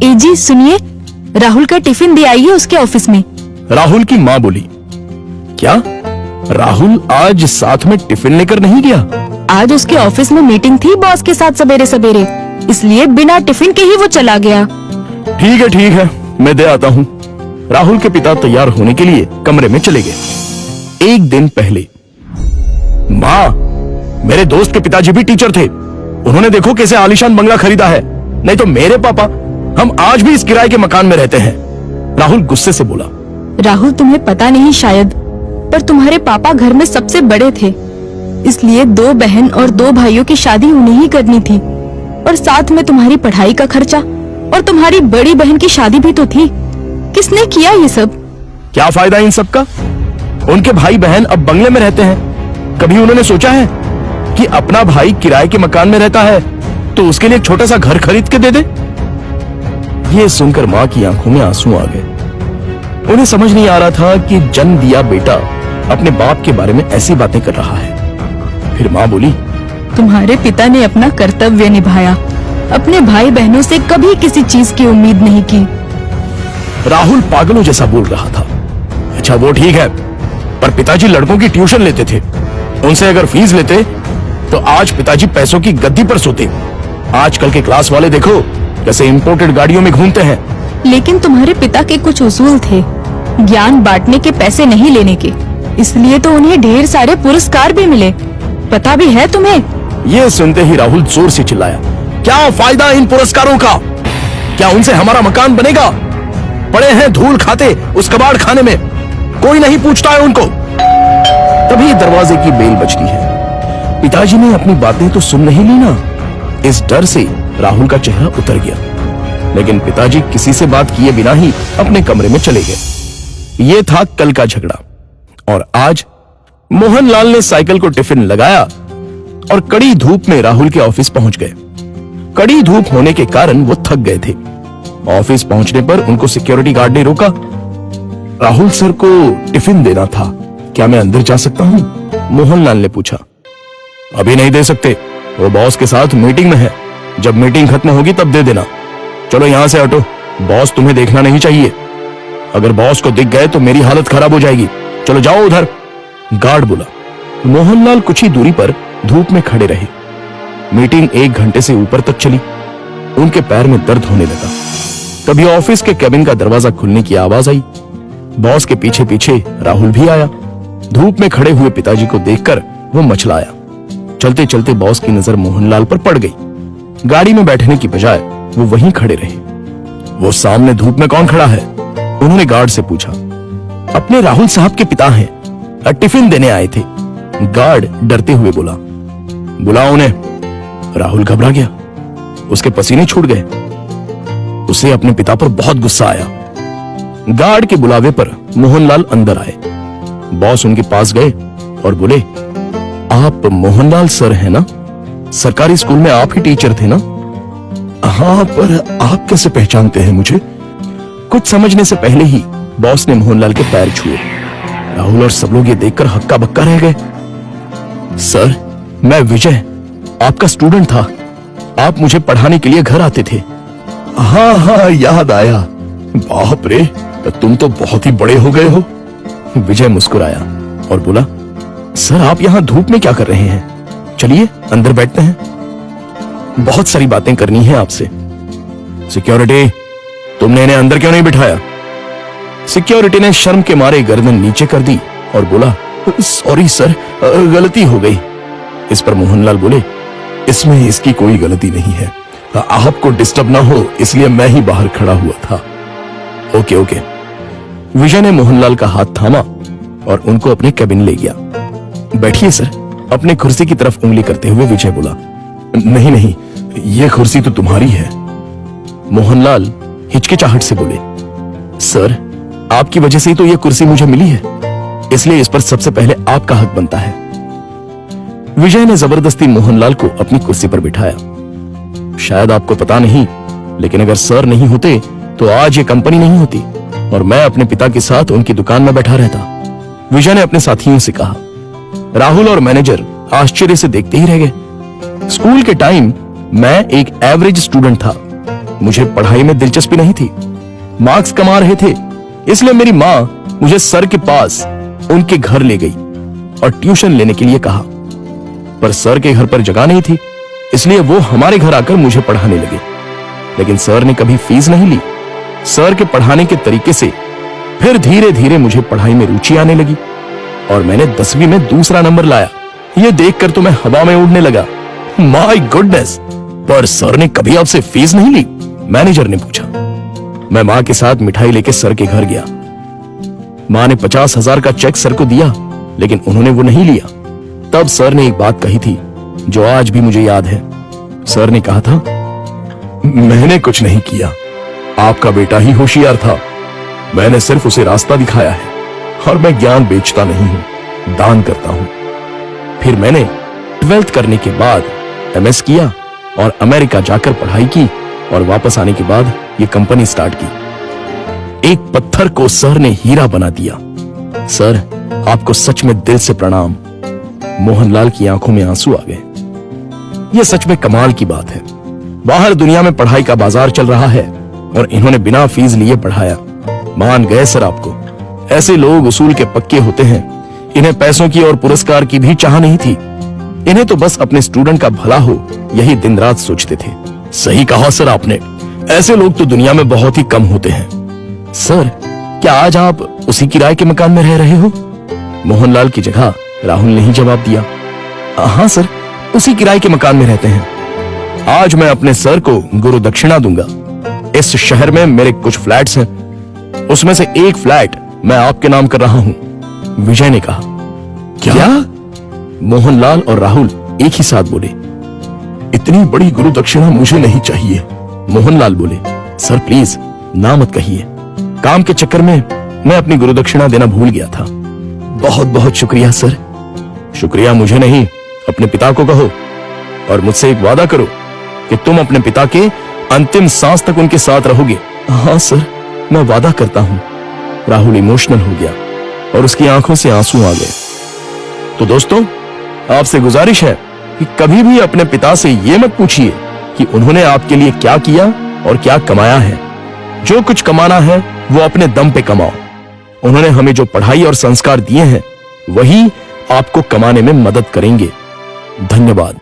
जी सुनिए, राहुल का टिफिन दे आइए उसके ऑफिस में। राहुल की माँ बोली, क्या राहुल आज साथ में टिफिन लेकर नहीं गया? आज उसके ऑफिस में मीटिंग थी बॉस के साथ सवेरे सवेरे, इसलिए बिना टिफिन के ही वो चला गया। ठीक है, मैं दे आता हूँ। राहुल के पिता तैयार होने के लिए कमरे में चले गए। एक दिन पहले, माँ, मेरे दोस्त के पिताजी भी टीचर थे। उन्होंने देखो कैसे आलीशान बंगला खरीदा है। नहीं तो मेरे पापा, हम आज भी इस किराए के मकान में रहते हैं। राहुल गुस्से से बोला। राहुल, तुम्हें पता नहीं शायद, पर तुम्हारे पापा घर में सबसे बड़े थे, इसलिए 2 बहन और 2 भाइयों की शादी उन्हें ही करनी थी, और साथ में तुम्हारी पढ़ाई का खर्चा, और तुम्हारी बड़ी बहन की शादी भी तो थी। किसने किया ये सब? क्या फायदा इन सब का? उनके भाई बहन अब बंगले में रहते हैं। कभी उन्होंने सोचा है कि अपना भाई किराए के मकान में रहता है तो उसके लिए एक छोटा सा घर खरीद के दे दे? ये सुनकर माँ की आंखों में आंसू आ गए। उन्हें समझ नहीं आ रहा था कि जन्म दिया बेटा अपने बाप के बारे में ऐसी बातें कर रहा है। फिर माँ बोली, तुम्हारे पिता ने अपना कर्तव्य निभाया, अपने भाई बहनों से कभी किसी चीज की उम्मीद नहीं की। राहुल पागलों जैसा बोल रहा था। अच्छा वो ठीक है, पर पिताजी लड़कों की ट्यूशन लेते थे। उनसे अगर फीस लेते तो आज पिताजी पैसों की गद्दी पर सोते। आजकल के क्लास वाले देखो कैसे इंपोर्टेड गाड़ियों में घूमते हैं। लेकिन तुम्हारे पिता के कुछ उसूल थे, ज्ञान बांटने के, पैसे नहीं लेने के, इसलिए तो उन्हें ढेर सारे पुरस्कार भी मिले। पता भी है तुम्हें? ये सुनते ही राहुल जोर से चिल्लाया, क्या फायदा इन पुरस्कारों का? क्या उनसे हमारा मकान बनेगा? पड़े हैं धूल खाते उस कबाड़ खाने में, कोई नहीं पूछता है उनको। तभी दरवाजे की बेल बजती है। पिताजी ने अपनी बातें तो सुन नहीं ली ना। इस डर से राहुल का चेहरा उतर गया, लेकिन पिताजी किसी से बात किए बिना ही अपने कमरे में चले गए। ये था कल का झगड़ा, और आज मोहनलाल ने साइकिल को टिफिन लगाया और कड़ी धूप में राहुल के ऑफिस पहुंच गए। कड़ी धूप होने के कारण वो थक गए थे। ऑफिस पहुंचने पर उनको सिक्योरिटी गार्ड ने रोका। राहुल सर को टिफिन देना था, क्या मैं अंदर जा सकता हूं? मोहनलाल ने पूछा। अभी नहीं दे सकते, वो बॉस के साथ मीटिंग में है। जब मीटिंग खत्म होगी तब दे देना। चलो यहां से हटो, बॉस तुम्हें देखना नहीं चाहिए। अगर बॉस को दिख गए तो मेरी हालत खराब हो जाएगी। चलो जाओ उधर, गार्ड बोला। मोहनलाल कुछ ही दूरी पर धूप में खड़े रहे। मीटिंग 1 घंटे से ऊपर तक चली। उनके पैर में दर्द होने लगा। तभी ऑफिस के केबिन का दरवाजा खुलने की आवाज आई। बॉस के पीछे पीछे राहुल भी आया। धूप में खड़े हुए पिताजी को देखकर वो मचलाया। चलते चलते बॉस की नजर मोहनलाल पर पड़ गई। गाड़ी में बैठने की बजाय वो वहीं खड़े रहे। वो सामने धूप में कौन खड़ा है? उन्होंने गार्ड से पूछा। अपने राहुल साहब के पिता हैं, टिफिन देने आए थे। गार्ड डरते हुए बोला। बुलाओ उन्हें। राहुल घबरा गया, उसके पसीने छूट गए। उसे अपने पिता पर बहुत गुस्सा आया। गार्ड के बुलावे पर मोहनलाल अंदर आए। बॉस उनके पास गए और बोले, आप मोहनलाल सर हैं ना? सरकारी स्कूल में आप ही टीचर थे ना? हाँ, पर आप कैसे पहचानते हैं मुझे? कुछ समझने से पहले ही बॉस ने मोहनलाल के पैर छुए। राहुल और सब लोग ये देखकर हक्का बक्का रह गए। सर, मैं विजय, आपका स्टूडेंट था। आप मुझे पढ़ाने के लिए घर आते थे। हाँ, याद आया। बाप रे, तुम तो बहुत ही बड़े हो गए हो। विजय मुस्कुराया और बोला, सर आप यहाँ धूप में क्या कर रहे हैं? चलिए अंदर बैठते हैं, बहुत सारी बातें करनी है आपसे। सिक्योरिटी, तुमने इन्हें अंदर क्यों नहीं बिठाया? सिक्योरिटी ने शर्म के मारे गर्दन नीचे कर दी और बोला, सॉरी सर, गलती हो गई। इस पर मोहनलाल बोले, इसमें इसकी कोई गलती नहीं है, आपको डिस्टर्ब ना हो इसलिए मैं ही बाहर खड़ा हुआ था। ओके। विजय ने मोहनलाल का हाथ थामा और उनको अपने केबिन ले गया। बैठिए सर, अपने कुर्सी की तरफ उंगली करते हुए विजय बोला। नहीं, ये कुर्सी तो तुम्हारी है। मोहनलाल हिचकिचाहट से बोले, सर आपकी वजह से ही तो ये कुर्सी मुझे मिली है, इसलिए इस पर सबसे पहले आपका हक बनता है। विजय ने जबरदस्ती मोहनलाल को अपनी कुर्सी पर बिठाया। शायद आपको पता नहीं, लेकिन अगर सर नहीं होते तो आज ये कंपनी नहीं होती और मैं अपने पिता के साथ उनकी दुकान में बैठा रहता, विजय ने अपने साथियों से कहा। राहुल और मैनेजर आश्चर्य से देखते ही रह गए। स्कूल के टाइम मैं एक एवरेज स्टूडेंट था, मुझे पढ़ाई में दिलचस्पी नहीं थी। मार्क्स कमा रहे थे, इसलिए मेरी माँ मुझे सर के पास उनके घर ले गई और ट्यूशन लेने के लिए कहा। पर सर के घर पर जगह नहीं थी, इसलिए वो हमारे घर आकर मुझे पढ़ाने लगे। लेकिन सर ने कभी फीस नहीं ली। सर के पढ़ाने के तरीके से फिर धीरे धीरे मुझे पढ़ाई में रुचि आने लगी और मैंने 10वीं में दूसरा नंबर लाया। ये देखकर तो मैं हवा में उड़ने लगा। My goodness! पर सर ने कभी आपसे फीस नहीं ली? मैनेजर ने पूछा। मैं मां के साथ मिठाई लेके सर के घर गया। मां ने 50,000 का चेक सर को दिया, लेकिन उन्होंने वो नहीं लिया। तब सर ने एक बात कही थी जो आज भी मुझे याद है। सर ने कहा था, मैंने कुछ नहीं किया, आपका बेटा ही होशियार था। मैंने सिर्फ उसे रास्ता दिखाया है और मैं ज्ञान बेचता नहीं हूं, दान करता हूं। फिर मैंने 12th करने के बाद MS किया और अमेरिका जाकर पढ़ाई की और वापस आने के बाद ये कंपनी स्टार्ट की। एक पत्थर को सर ने हीरा बना दिया। सर, आपको सच में दिल से प्रणाम। मोहनलाल की आंखों में आंसू आ गए। यह सच में कमाल की बात है। बाहर दुनिया में पढ़ाई का बाजार चल रहा है और इन्होंने बिना फीस लिए पढ़ाया। मान गए सर आपको। ऐसे लोग उसूल के पक्के होते हैं। इन्हें पैसों की और पुरस्कार की भी चाह नहीं थी। इन्हें तो बस अपने स्टूडेंट का भला हो, यही दिन रात सोचते थे। सही कहा सर आपने। ऐसे लोग तो दुनिया में बहुत ही कम होते हैं। सर, क्या आज आप उसी किराए के मकान में रह रहे हो? मोहनलाल की जगह राहुल ने ही जवाब दिया। हाँ सर, उसी किराए के मकान में रहते हैं। आज मैं अपने सर को गुरु दक्षिणा दूंगा। इस शहर में मेरे कुछ फ्लैट्स हैं, उसमें से एक फ्लैट मैं आपके नाम कर रहा हूं, विजय ने कहा। क्या? मोहनलाल और राहुल एक ही साथ बोले। इतनी बड़ी गुरु दक्षिणा मुझे नहीं चाहिए। मोहनलाल बोले, सर प्लीज ना मत कहिए। काम के चक्कर में मैं अपनी गुरु दक्षिणा देना भूल गया था। बहुत बहुत शुक्रिया सर। शुक्रिया मुझे नहीं, अपने पिता को कहो और मुझसे एक वादा करो कि तुम अपने पिता के अंतिम सांस तक उनके साथ रहोगे। हाँ सर, मैं वादा करता हूं। राहुल इमोशनल हो गया और उसकी आंखों से आंसू आ गए। तो दोस्तों, आपसे गुजारिश है कि कभी भी अपने पिता से यह मत पूछिए कि उन्होंने आपके लिए क्या किया और क्या कमाया है। जो कुछ कमाना है वो अपने दम पे कमाओ। उन्होंने हमें जो पढ़ाई और संस्कार दिए हैं वही आपको कमाने में मदद करेंगे। धन्यवाद।